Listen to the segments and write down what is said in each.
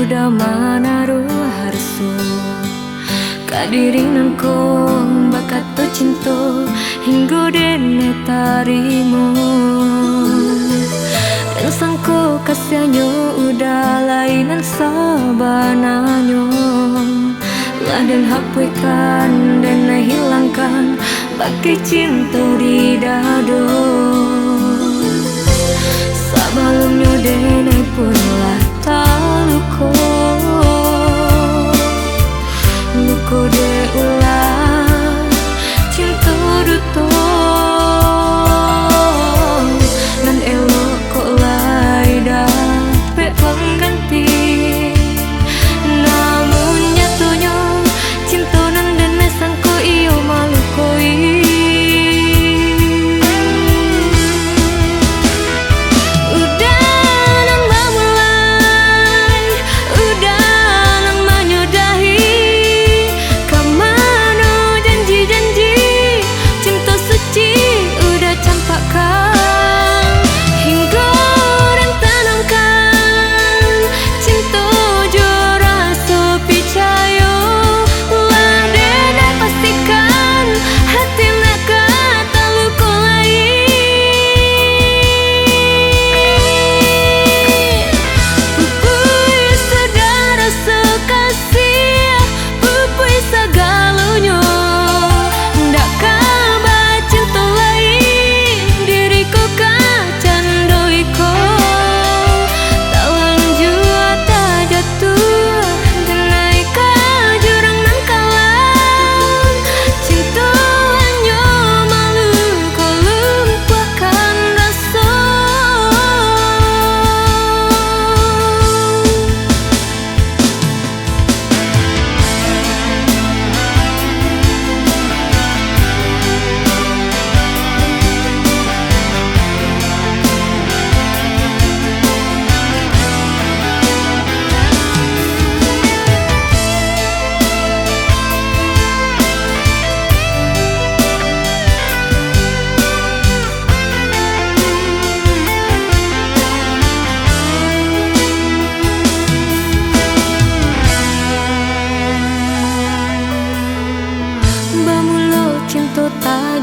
udah manaruh harsu kadiringan ko bakat to cinta hingga dene tarimu dan sangko kasihnya udah lainan sabananyo lah dan hapuskan dan hilangkan pakai cinta di dado sebelumnya dene pun lah taluko luko de ulah cinta duto nan elok kok lai dapet pengganti namun nyatunya cinta nan dene sangko iyo malu koi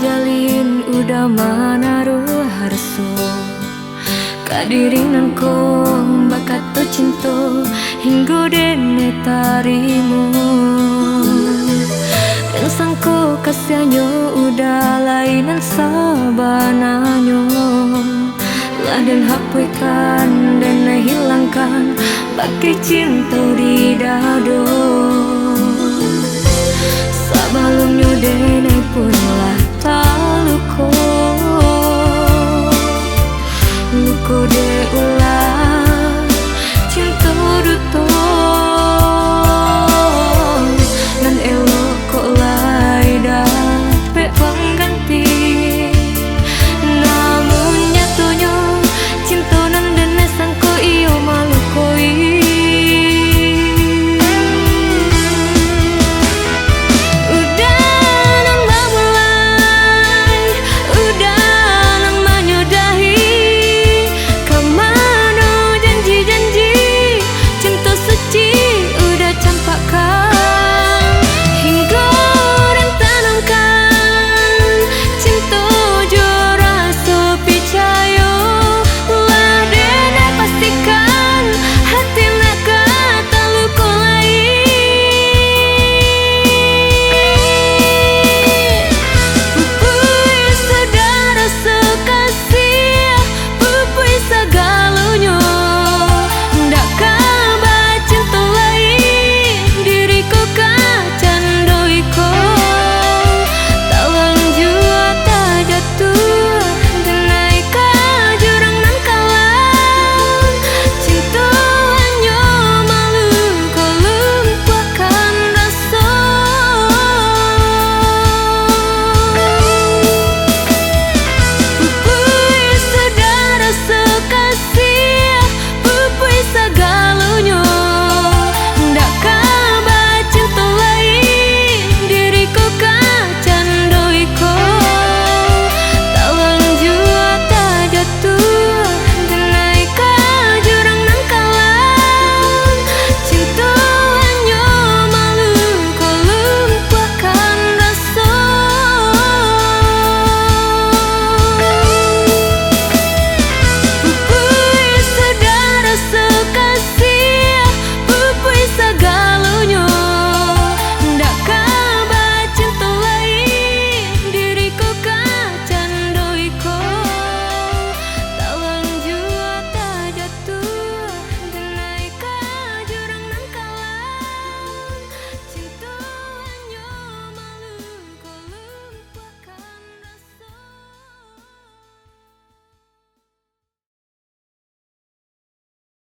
jalin udah manaruh harsu kadiringan ko bakat to cinta hingga dene tarimu dan sangko kasihnya udah lainan sabananyo lah dan hapuskan dan hilangkan pakai cinta di dado sebelumnya dene pun lah taluko